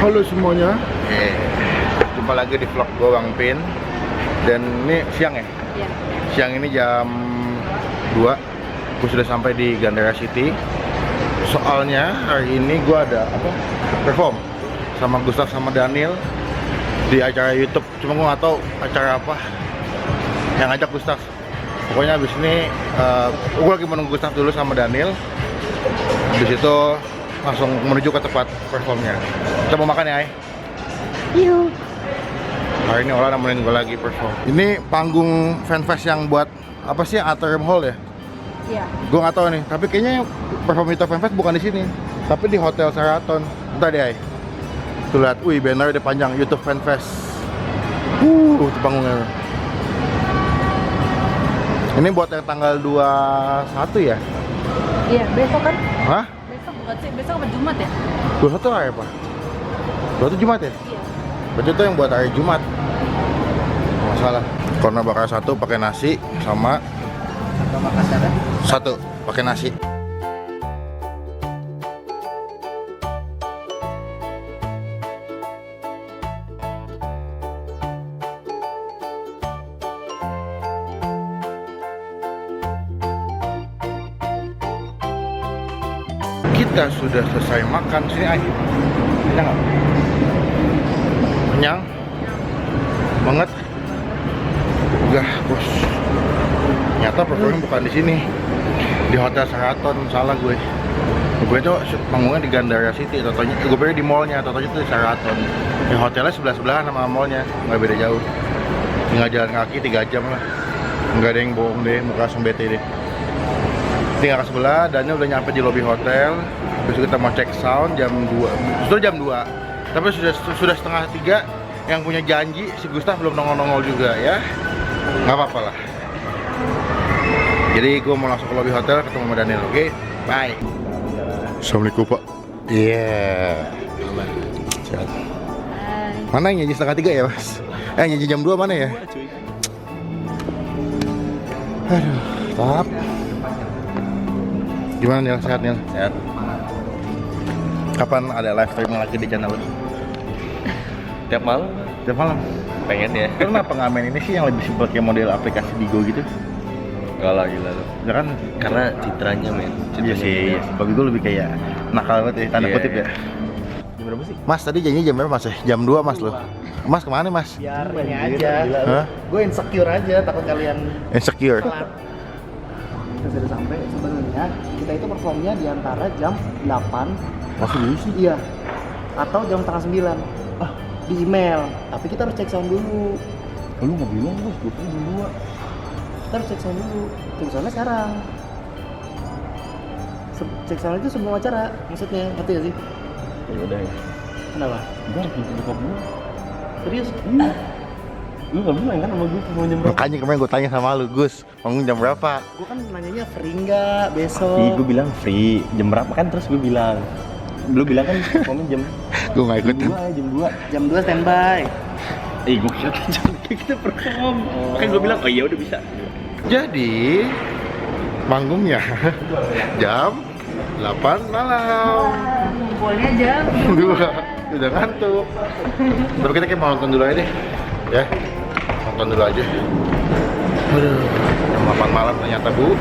Halo semuanya. Jumpa lagi di vlog gue Bang Pin. Dan ini siang ya? Iya. Siang ini jam 2. Gue sudah sampai di Gandaria City. Soalnya hari ini gue ada perform sama Gustaf sama Daniel di acara YouTube. Cuma gue nggak tahu acara apa yang ngajak Gustaf. Pokoknya abis ini gue lagi menunggu Gustaf dulu sama Daniel. Di situ langsung menuju ke tempat performnya. Kita mau makan ya, Ay? Yuk. Hari ini Ola nemenin gue lagi perform. Ini panggung fanfest yang buat apa sih, Atrium Hall ya? Iya. Gue nggak tahu nih, tapi kayaknya perform itu fanfest bukan di sini, tapi di Hotel Sheraton. Bentar deh, Ay. Tuh lihat, wih, banner udah panjang, YouTube fanfest. Itu panggungnya. Ini buat yang tanggal 21 ya? Iya, besok kan? Hah? Besok bukan sih, besok apa Jumat ya? 21 hari apa? 21 Jumat ya? Iya. Berarti itu yang buat hari Jumat. Nggak masalah. Corner bakar satu pakai nasi sama satu pakai nasi. Kita sudah selesai makan. Sini, Ay. Kenyang nggak? Kenyang banget. Udah, bos. Ternyata performnya bukan di sini, di Hotel Sheraton. Salah gue. Gue itu panggungnya di Gandaria City. Totonya, gue pikir di mallnya. Totonya itu di Sheraton. Yang hotelnya sebelah-sebelahan sama mallnya, nggak beda jauh. Tinggal jalan kaki 3 jam lah. Nggak ada yang bohong deh, muka langsung bete deh. Tinggal ke sebelah, Daniel udah nyampe di lobi hotel. Terus kita mau cek sound jam 2. Sudah jam 2. Tapi sudah setengah 3. Yang punya janji si Gustaf belum nongol-nongol juga ya. Nggak apa-apa lah. Jadi gue mau langsung ke lobi hotel ketemu sama Daniel, oke? Bye. Assalamualaikum, Pak. Iya. Yeah. Mana yang nyanyi setengah 3 ya, Mas? Nyanyi jam 2 mana ya? Aduh, tahap. Gimana Nil? Sehat Nil? Sehat. Kapan ada live streaming lagi di channel lu? Tiap malam Tiap malam? pengen ya. Kenapa nggak main ini sih yang lebih simpel kayak model aplikasi Bigo gitu? Enggak lah, gila lu. Ya kan? Karena citranya men. Iya sih, bagi gue lebih kayak nakal banget ya, tanda Iya, kutip iya. ya. Jam berapa sih? Mas tadi janji jam berapa Mas ya? Jam 2 Mas lo. Mas kemana Mas? Biar ini aja. Hah? Gue insecure aja, takut kalian Insecure. telat. Kita sudah sampai. Sebenarnya kita itu performnya di antara jam 8. Masih dulu sih? Iya. Atau jam setengah 9. Di email. Tapi kita harus cek sound dulu. Lu nggak bilang Bos, gue punya jam 2. Kita harus cek sound dulu. Cek soundnya sekarang. Cek sound itu sebelum acara. Maksudnya, ngerti gak sih? Ya udah ya. Kenapa? Gua harus jemput bokap gua. Serius? Lu enggak bilang kan sama gua mau jam berapa? Makanya kemarin gue tanya sama lu, Gus, manggung jam berapa? Gue kan nanyanya free nggak besok? Ih, gua bilang free. Jam berapa kan terus gua bilang. Lu bilang kan komen jam Gue nggak ikut. 2 Jam 2 standby. Gua kira jam kita perform. Makanya gua bilang, oh iya udah bisa. Jadi manggungnya jam 8 malam. Ngumpulnya jam 2. Udah ngantuk. Tapi kita kayak mau nonton dulu aja deh. Ya. Nonton dulu aja. Aduh, jam 8 malam ternyata, Bu.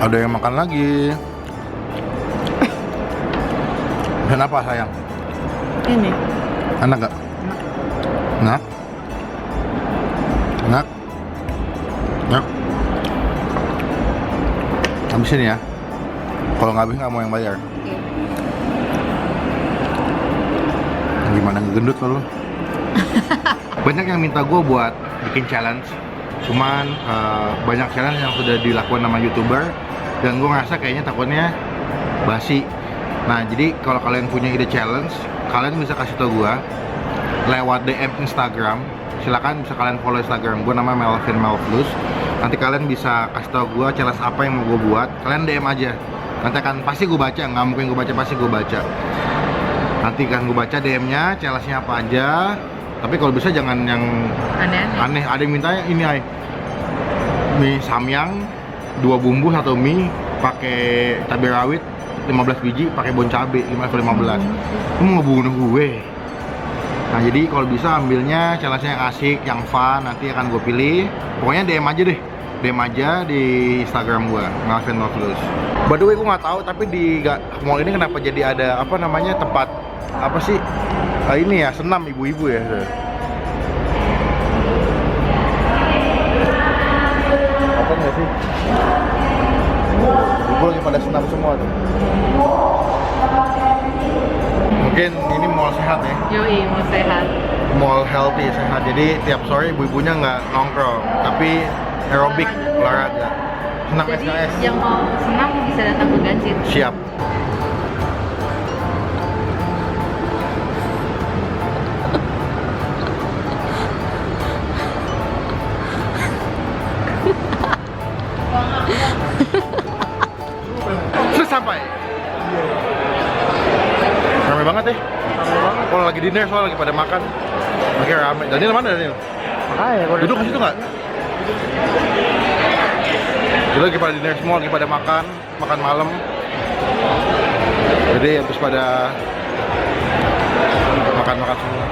Ada yang makan lagi. Kenapa sayang? Ini. Enak gak? Enak? Enak? Enak? Habisin ya. Kalau nggak habis nggak mau yang bayar. Oke. Gimana ngegendut lo? Banyak yang minta gue buat bikin challenge. Cuman banyak challenge yang sudah dilakukan sama YouTuber dan gue ngerasa kayaknya takutnya basi. Nah, jadi kalau kalian punya ide challenge, kalian bisa kasih tau gue lewat DM Instagram. Silakan bisa kalian follow Instagram gue, nama Melvin Melvlus. Nanti kalian bisa kasih tau gue challenge apa yang mau gue buat. Kalian DM aja. Nanti akan pasti gue baca, nggak mungkin gue baca, pasti gue baca. Nanti kan gue baca DM-nya, challenge-nya apa aja. Tapi kalau bisa jangan yang Aneh-aneh. aneh. Ada yang minta ini ay, mie samyang 2 bumbu 1 mie pakai cabai rawit 15 biji pakai bon cabai 15. Lu mau ngebunuh gue. Nah, jadi kalau bisa ambilnya challenge-nya yang asik, yang fun, nanti akan gue pilih. Pokoknya DM aja deh. DM aja di Instagram gue, Melvin Melvlus. By the way, gue nggak tahu tapi di mall ini kenapa jadi ada apa namanya tempat apa sih? Ini ya, senam ibu-ibu ya. Apa nggak sih? Ibu lagi pada senam semua tuh. Mungkin ini mall sehat ya. Yoi, mau sehat. Mall healthy, sehat. Jadi tiap sore ibu-ibunya nggak nongkrong, tapi aerobik, olahraga. Senam Jadi SKS. yang mau senam bisa datang ke Ganjit. Siap. Sudah sampai. Ramai banget ya. Kalau lagi dinner soalnya lagi pada makan. Makin rame. Daniel mana Daniel? Makanya gua Duduk di situ nggak? Jadi lagi pada dinner semua, lagi pada makan malam. Jadi habis pada makan semua.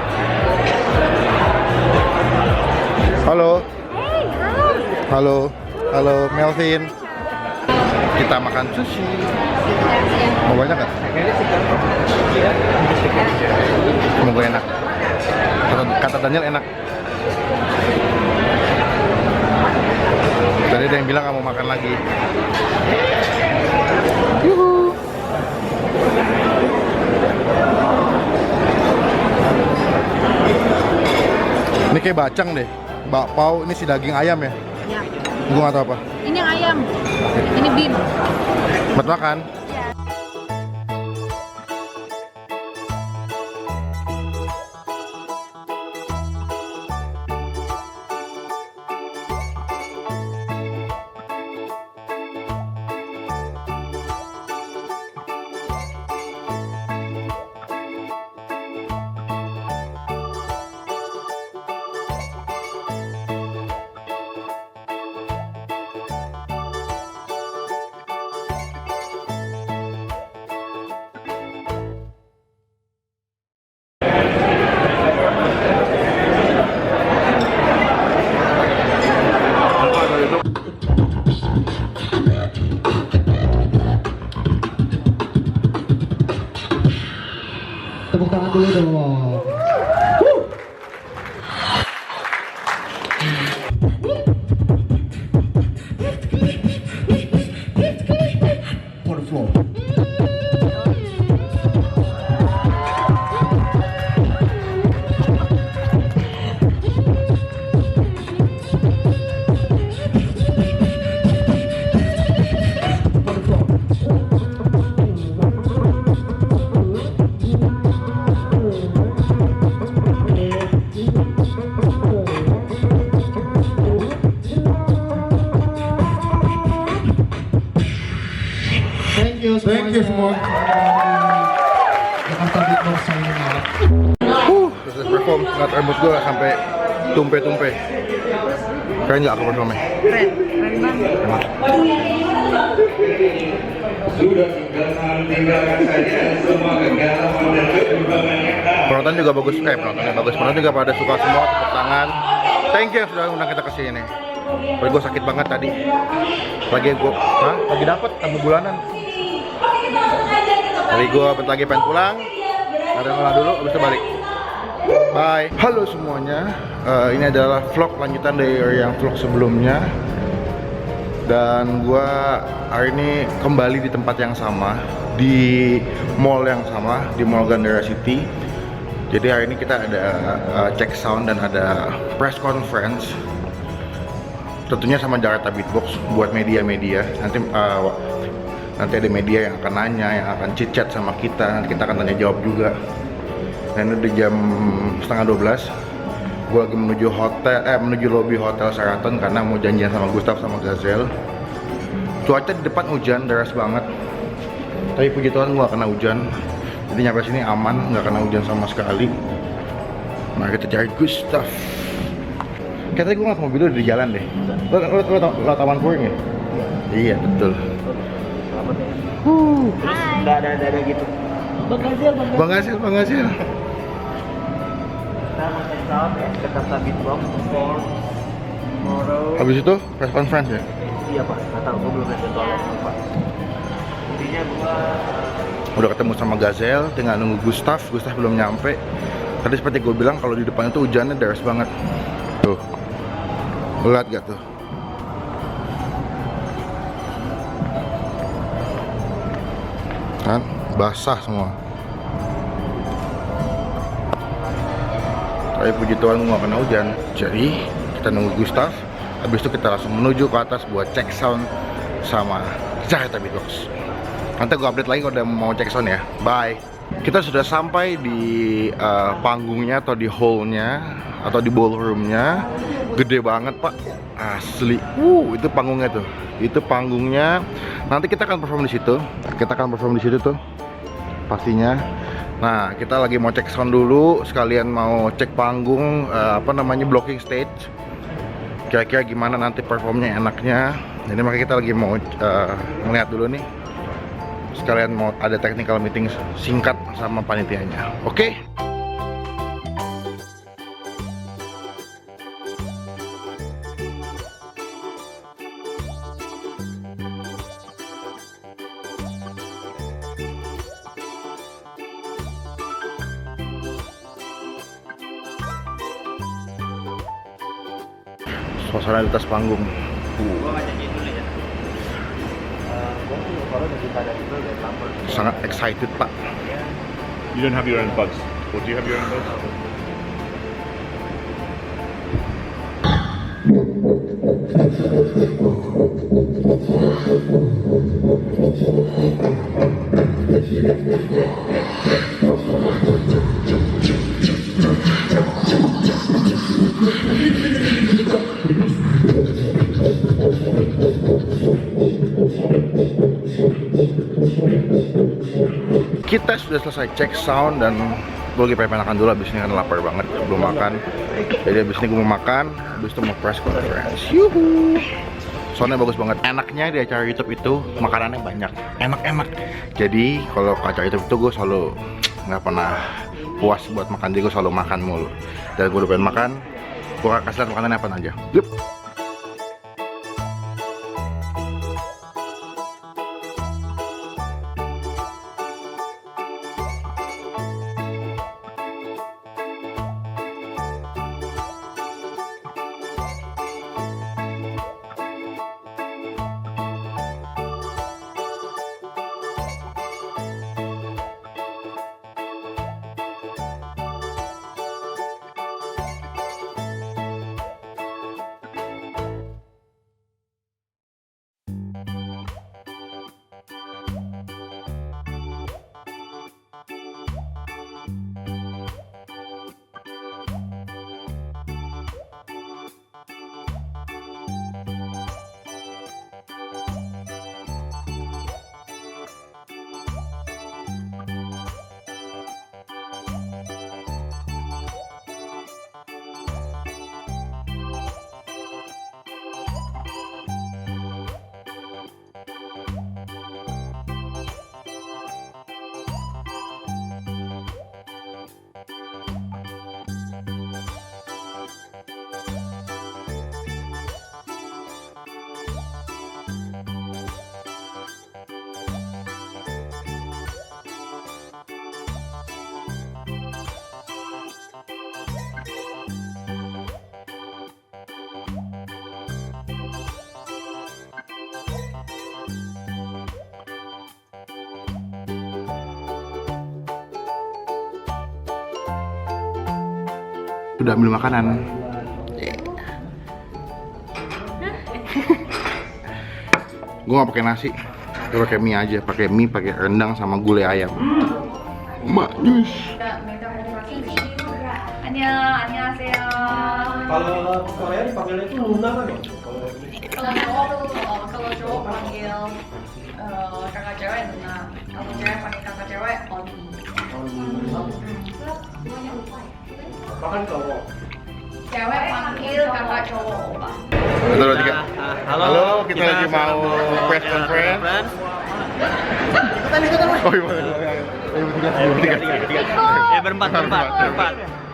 Halo. Halo Melvin. Kita makan sushi. Mau banyak nggak? Semoga enak. Kata Daniel enak. Tadi ada yang bilang nggak mau makan lagi. Yuhu. Ini kayak bacang deh. Bakpao, ini si daging ayam ya? Ya. Gua nggak tahu apa. Ini yang ayam. Ini beef. Buat makan. Tepuk tangan dulu dong. For the floor. Thank you semua. Jakarta Beatbox signing out. Terus perform, nggak rambut gue sampai tumpe-tumpe. Keren nggak aku performnya? Keren. Keren banget. Penonton juga bagus, penontonnya bagus. Penonton juga pada suka semua, tepuk tangan. Thank you yang sudah undang kita ke sini. Tapi gue sakit banget tadi. Lagi dapat tamu bulanan. Tapi gue bentar lagi pengen pulang. Ada ngolah dulu, habis itu balik. Bye. Halo semuanya. Ini adalah vlog lanjutan dari yang vlog sebelumnya. Dan gua hari ini kembali di tempat yang sama, di mall yang sama, di Mall Gandara City. Jadi hari ini kita ada check sound dan ada press conference. Tentunya sama Jakarta Beatbox buat media-media. Nanti ada media yang akan nanya, yang akan chit-chat sama kita. Nanti kita akan tanya jawab juga. Dan udah jam setengah 12. Gue lagi menuju lobi hotel Sheraton karena mau janjian sama Gustaf sama Gazel. Cuaca di depan hujan, deras banget. Tapi puji Tuhan gue gak kena hujan. Jadi nyampe sini aman, gak kena hujan sama sekali. Mari kita cari Gustaf. Kayaknya gue ngeliat mobil lu di jalan deh. Lo Taman Puring ya? Iya betul. Nggak ada gitu. Bang Hasil. Kita mau check out ya, Jakarta Beatbox for tomorrow. Habis itu press conference ya? Iya Pak, nggak tahu, gue belum lihat jadwalnya Pak. Intinya gua Udah ketemu sama Gazel, tinggal nunggu Gustaf belum nyampe. Tadi seperti gue bilang kalau di depan itu hujannya deras banget. Tuh, lu lihat gak tuh? Kan, basah semua. Tapi puji Tuhan gak kena hujan. Jadi kita nunggu Gustaf. Habis itu kita langsung menuju ke atas buat check sound sama Jakarta Beatbox. Nanti gue update lagi kalau udah mau check sound ya. Bye. Kita sudah sampai di panggungnya atau di hall-nya atau di ballroom-nya. Gede banget pak, asli. Itu panggungnya tuh. Itu panggungnya. Nanti kita akan perform di situ. Tuh, pastinya. Nah, kita lagi mau cek sound dulu, sekalian mau cek panggung, blocking stage. Kira-kira gimana nanti performnya enaknya. Jadi makanya kita lagi mau melihat dulu nih. Sekalian mau ada technical meeting singkat sama panitianya. Oke? Suasana di atas panggung. gua nggak janjiin dulu ya. Gua tuh kalau udah kita ada itu udah lama. Sangat excited pak. You don't have your own bugs. Or do you have your own bugs? Kita sudah selesai cek sound dan gue lagi pengen makan dulu. Abis ini kan lapar banget, belum makan. Jadi abis ini gue mau makan, abis itu mau press conference. Yuhu. Soundnya bagus banget. Enaknya di acara YouTube itu makanannya banyak, enak-enak. Jadi kalau ke acara YouTube itu gue selalu nggak pernah puas buat makan. Jadi gue selalu makan mulu. Dan gue udah pengen makan, gue kasih lihat makanannya apa aja. Yup. udah ambil makanan. Gue nggak pakai nasi, gue pakai mie aja, pakai mie, pakai rendang sama gulai ayam. Majus. 안녕하세요. Kalau Korea dipanggilnya itu Luna kan ya? Kalau cowok kalau cowok panggil kakak cewek Luna, kalau cewek panggil kakak cewek Oli. Bahkan cowok. Cewek panggil kakak cowok Opa. Halo, tiga. Halo, kita lagi mau press conference. Oh iya, Ya berempat.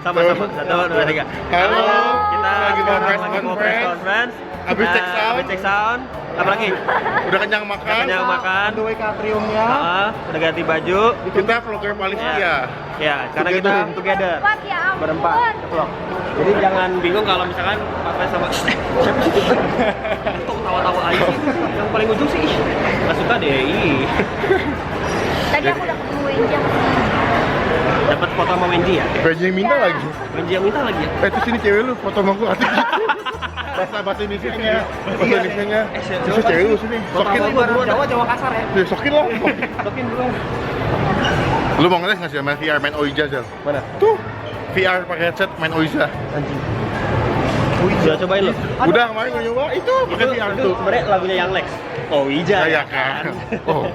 Sama-sama. 1, 2, 3. Halo, Kita lagi mau press sekarang lagi mau press conference. Habis check sound. Habis check sound. Apa lagi? Udah kenyang makan. Kenyang makan. Underway ke atriumnya. Udah ganti baju. Kita vlogger paling setia. Ya, karena kita together. Berempat. Vlog. Jadi jangan bingung kalau misalkan Papa sama siapa sih? Kok tawa-tawa aja sih? Yang paling ujung sih. Nggak suka deh. Tadi aku udah ketemu Wenja. Dapat foto sama Wenji ya? Wenji yang minta lagi. Wenji yang minta lagi ya? Itu sini cewek lu foto sama gua. Bahasa Indonesianya. Bahasa Indonesianya. Itu cewek lu sini. Sokin lu. Jawa kasar ya. Ya, sokin lah. Tokin duluan. Lu mau ngeles nggak sih main VR, main Oija, Zal? Mana? Tuh, VR pakai headset main Oija. Anjing. Udah cobain lo. Udah kemarin gua nyoba, itu pakai VR Itu tuh. sebenarnya lagunya Yang Lex. Oh, Ija. Ya kan. Oh.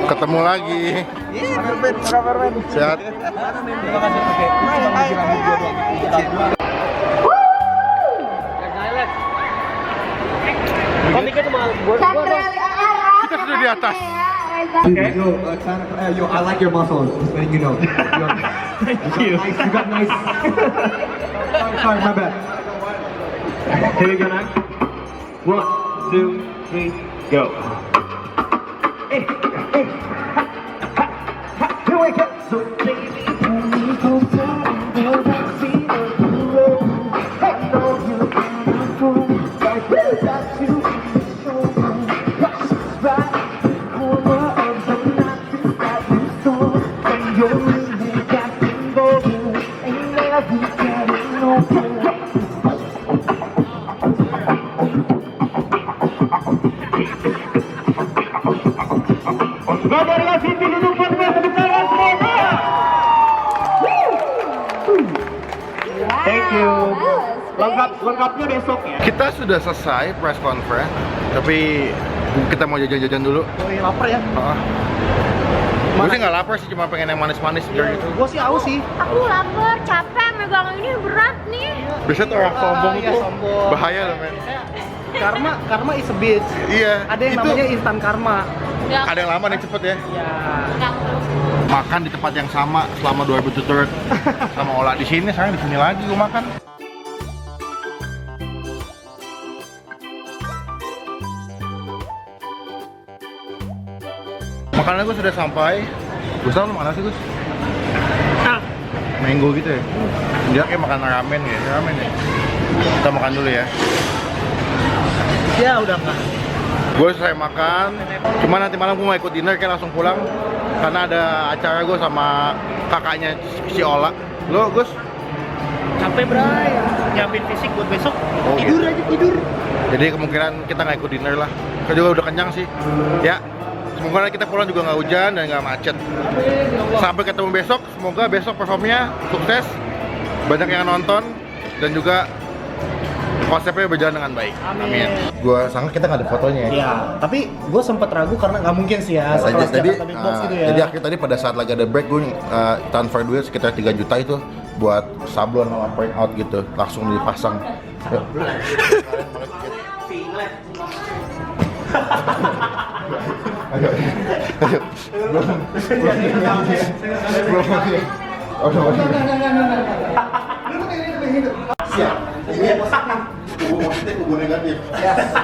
Ketemu lagi. Sehat. Terima kasih. Oke. Cuma masih rambut gua doang. Komiknya cuma gua. Kita sudah di atas. Yo, I like your muscles. Just letting you know. Thank you. You got nice. Sorry, my bad. Here we go now. 1, 2, 3, go. Here we go. So baby, pull me closer and go back, see the road. I know you're beautiful, like you got to be so good. Rush right the corner of the mattress that you stole. When you're leaving, Captain Golden, ain't never getting no play. Thank you. Lengkapnya besok ya. Kita sudah selesai press conference, tapi kita mau jajan-jajan dulu. Oh iya, lapar ya. Gue sih nggak lapar sih, cuma pengen yang manis-manis gitu. Gua sih aus sih. Aku lapar, capek, megang ini berat nih. Biasanya tuh orang sombong Iya, tuh sombong. bahaya loh men. Karma is a bitch. Iya. Ada yang itu namanya instan karma. ada yang lama nih cepet ya. Ya. Makan di tempat yang sama selama 2 berturut-turut sama olah di sini, sekarang di sini lagi gue makan. Makanan gue sudah sampai. Gustaf, lu mana sih Gus? Mango gitu ya? Dia kayak makan ramen ya? Ramen ya? Kita makan dulu ya. Ya udah enggak. Gue selesai makan, cuma nanti malam gue mau ikut dinner kayak langsung pulang karena ada acara gue sama kakaknya si Ola. Lo Gus? Capek bray, nyiapin fisik buat besok. Oh, Tidur gitu. aja tidur. Jadi kemungkinan kita nggak ikut dinner lah. Kita juga udah kenyang sih. Ya, semoga kita pulang juga nggak hujan dan nggak macet. Sampai ketemu besok, semoga besok performnya sukses, banyak yang nonton dan juga konsepnya berjalan dengan baik. Amin. Gua sangka kita nggak ada fotonya ya. Ya, tapi gue sempat ragu karena nggak mungkin sih ya sekelas Jakarta Beatbox gitu ya. Jadi akhirnya tadi pada saat lagi ada break gue transfer duit sekitar 3 juta itu buat sablon sama print out gitu, langsung dipasang. Yuk. Ayo. Siap. Ini kubu positif, kubu negatif.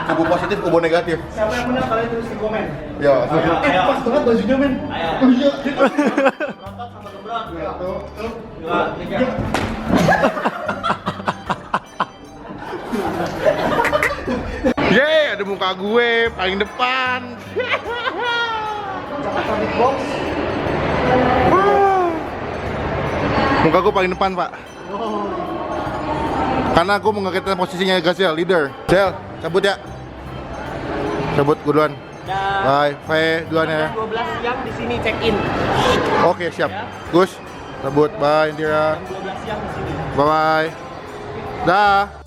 Kubu positif, kubu negatif. Siapa yang menang kalian tulis di komen. Ya. Pas banget bajunya men. Oh iya. Yeay, ada muka gue paling depan. Jakarta Big Box. Muka gue paling depan, Pak. Oh. Karena aku mau ngagetin posisinya Gazel, leader. Zel, cabut ya. Cabut gue duluan. Dan Bye, Faye duluan ya. 12 siang di sini check in. Oke, siap. Gus, cabut. Bye, Indira. Jam 12 siang di sini. Bye-bye. Dah.